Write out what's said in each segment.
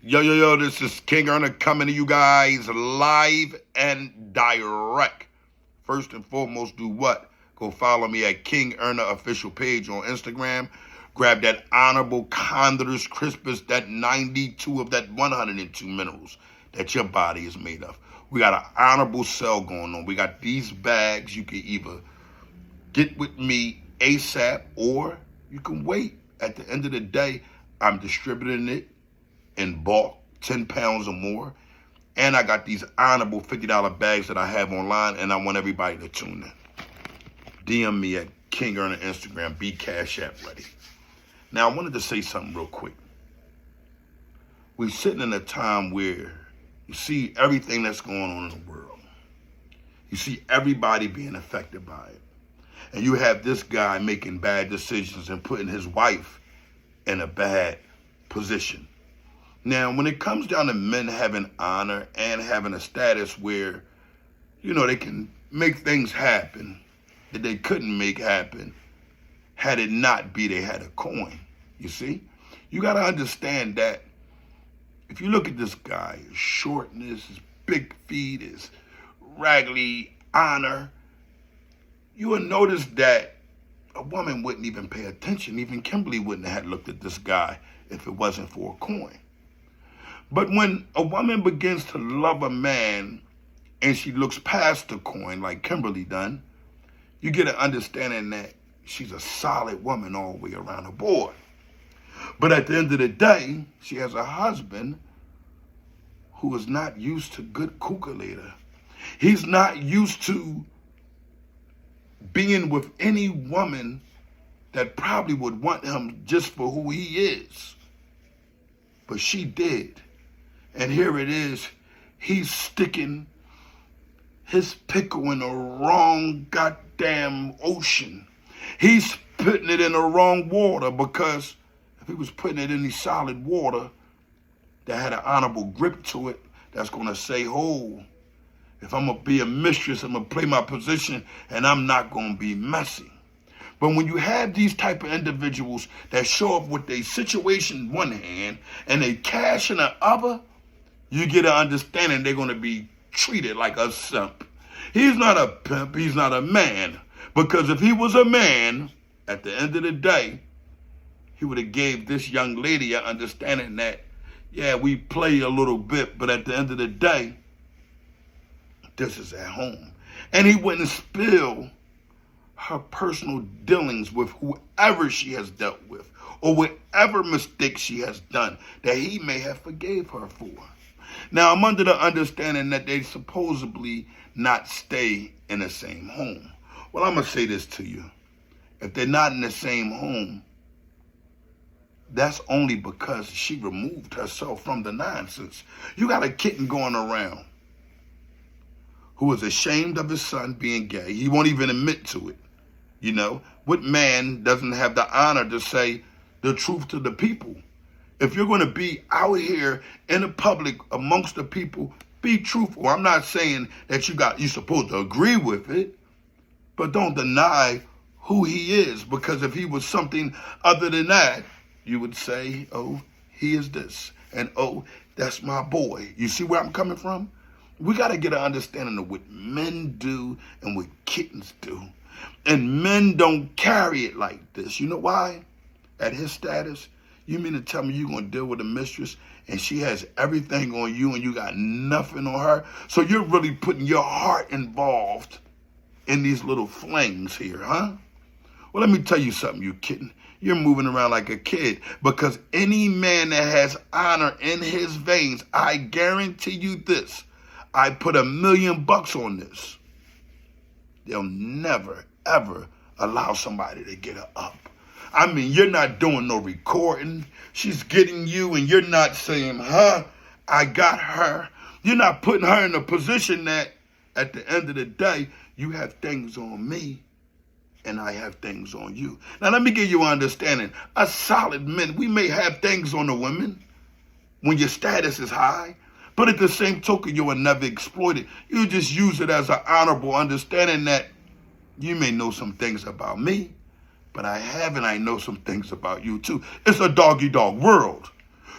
Yo, this is King Earner coming to you guys live and direct. First and foremost, do what? Go follow me at King Earner official page on Instagram. Grab that honorable Condor's Crispus, that 92 of that 102 minerals that your body is made of. We got an honorable sale going on. We got these bags. You can either get with me ASAP or you can wait. At the end of the day, I'm distributing it in bulk, 10 pounds or more. And I got these honorable $50 bags that I have online, and I want everybody to tune in. DM me at King Earner Instagram, be Cash App ready. Now, I wanted to say something real quick. We're sitting in a time where you see everything that's going on in the world. You see everybody being affected by it. And you have this guy making bad decisions and putting his wife in a bad position. Now, when it comes down to men having honor and having a status where, they can make things happen that they couldn't make happen had it not be they had a coin, you see? You got to understand that if you look at this guy, his shortness, his big feet, his raggedy honor, you will notice that a woman wouldn't even pay attention. Even Kimberly wouldn't have looked at this guy if it wasn't for a coin. But when a woman begins to love a man and she looks past the coin like Kimberly done, you get an understanding that she's a solid woman all the way around the board. But at the end of the day, she has a husband who is not used to good calculator. He's not used to being with any woman that probably would want him just for who he is. But she did. And here it is, he's sticking his pickle in the wrong goddamn ocean. He's putting it in the wrong water, because if he was putting it in the solid water that had an honorable grip to it, that's going to say, oh, if I'm going to be a mistress, I'm going to play my position and I'm not going to be messy. But when you have these type of individuals that show up with their situation in one hand and they cash in the other, you get an understanding they're going to be treated like a simp. He's not a pimp. He's not a man. Because if he was a man, at the end of the day, he would have gave this young lady an understanding that, yeah, we play a little bit, but at the end of the day, this is at home. And he wouldn't spill her personal dealings with whoever she has dealt with or whatever mistake she has done that he may have forgave her for. Now, I'm under the understanding that they supposedly not stay in the same home. Well, I'm going to say this to you. If they're not in the same home, that's only because she removed herself from the nonsense. You got a kitten going around who is ashamed of his son being gay. He won't even admit to it. What man doesn't have the honor to say the truth to the people? If you're going to be out here in the public amongst the people, be truthful. I'm not saying that you're supposed to agree with it, but don't deny who he is, because if he was something other than that, you would say, oh, he is this, and oh, that's my boy. You see where I'm coming from? We got to get an understanding of what men do and what kittens do. And men don't carry it like this. You know why? At his status, you mean to tell me you're going to deal with a mistress and she has everything on you and you got nothing on her? So you're really putting your heart involved in these little flings here, huh? Well, let me tell you something, you kitten. You're moving around like a kid, because any man that has honor in his veins, I guarantee you this, I put $1 million on this. They'll never, ever allow somebody to get her up. I mean, you're not doing no recording. She's getting you and you're not saying, I got her. You're not putting her in a position that at the end of the day, you have things on me and I have things on you. Now, let me give you an understanding. Us solid men, we may have things on the women when your status is high, but at the same token, you will never exploit it. You just use it as an honorable understanding that you may know some things about me, but I know some things about you too. It's a doggy dog world.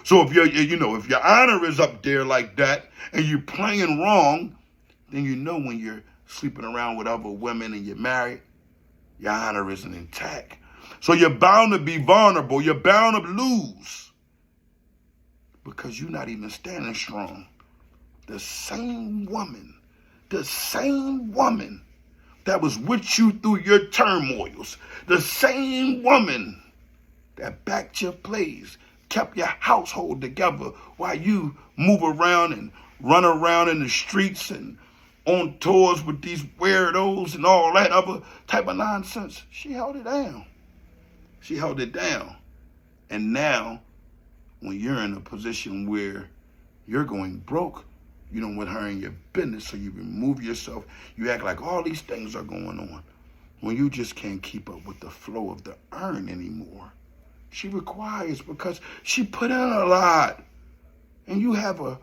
So if if your honor is up there like that and you're playing wrong, then you know when you're sleeping around with other women and you're married, your honor isn't intact. So you're bound to be vulnerable. You're bound to lose because you're not even standing strong. The same woman that was with you through your turmoils, the same woman that backed your plays, kept your household together while you move around and run around in the streets and on tours with these weirdos and all that other type of nonsense. She held it down. She held it down. And now, when you're in a position where you're going broke, you don't want her in your business, so you remove yourself. You act like all these things are going on when you just can't keep up with the flow of the earn anymore. She requires because she put in a lot. And you have a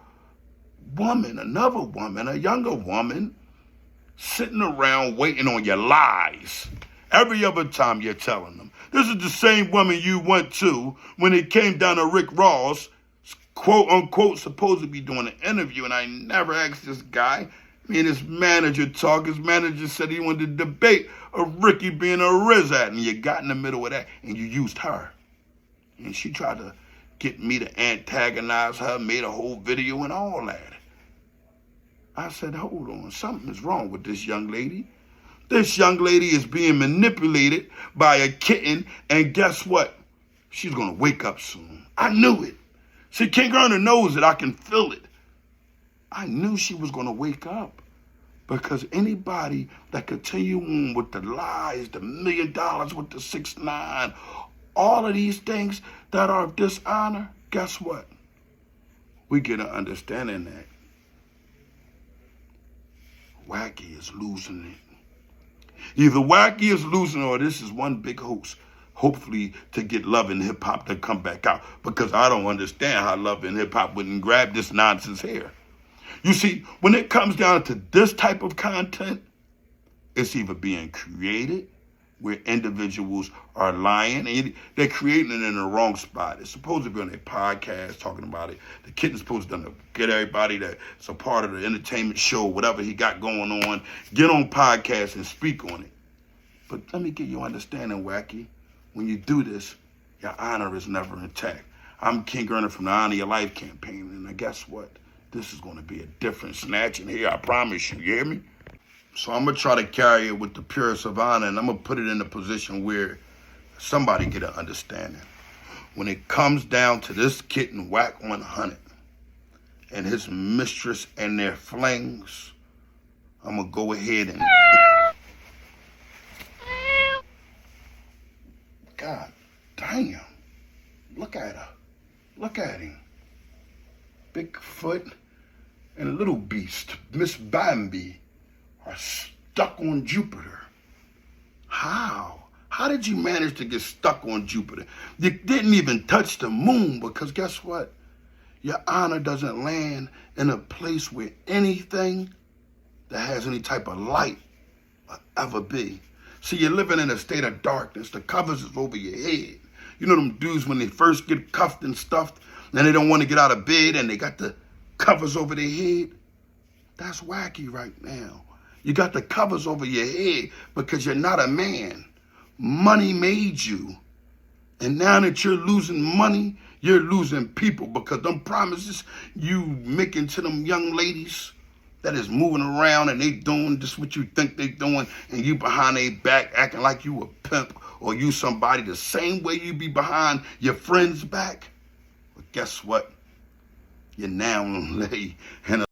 woman, another woman, a younger woman, sitting around waiting on your lies. Every other time you're telling them. This is the same woman you went to when it came down to Rick Ross, quote unquote, supposed to be doing an interview, and I never asked this guy. Me and his manager talk. His manager said he wanted to debate of Ricky being a Rizat, and you got in the middle of that, and you used her. And she tried to get me to antagonize her, made a whole video and all that. I said, hold on, something is wrong with this young lady. This young lady is being manipulated by a kitten, and guess what? She's going to wake up soon. I knew it. See, King Erna knows it. I can feel it. I knew she was going to wake up because anybody that continue on with the lies, the $1 million with the 6ix9ine, all of these things that are of dishonor, guess what? We get an understanding that Wacky is losing it. Either Wacky is losing or this is one big hoax, hopefully to get Love and Hip Hop to come back out, because I don't understand how Love and Hip Hop wouldn't grab this nonsense here. You see, when it comes down to this type of content, it's either being created where individuals are lying and they're creating it in the wrong spot. It's supposed to be on their podcast talking about it. The kid's supposed to get everybody that's a part of the entertainment show, whatever he got going on, get on podcast and speak on it. But let me get your understanding, Wacky. When you do this, your honor is never intact. I'm King Erna from the Honor Your Life campaign, and guess what? This is going to be a different snatching here, I promise you. You hear me? So I'm going to try to carry it with the purest of honor, and I'm going to put it in a position where somebody get an understanding. When it comes down to this kitten, Wack 100, and his mistress and their flings, I'm going to go ahead and... God damn. Look at her. Look at him. Bigfoot and a little beast, Miss Bambi, are stuck on Jupiter. How? How did you manage to get stuck on Jupiter? You didn't even touch the moon, because guess what? Your honor doesn't land in a place where anything that has any type of light will ever be. See, you're living in a state of darkness. The covers is over your head. You know them dudes when they first get cuffed and stuffed and they don't want to get out of bed and they got the covers over their head? That's Wacky right now. You got the covers over your head because you're not a man. Money made you. And now that you're losing money, you're losing people, because them promises you making to them young ladies that is moving around and they doing just what you think they doing, and you behind their back acting like you a pimp or you somebody the same way you be behind your friend's back. But guess what? You're now lay in a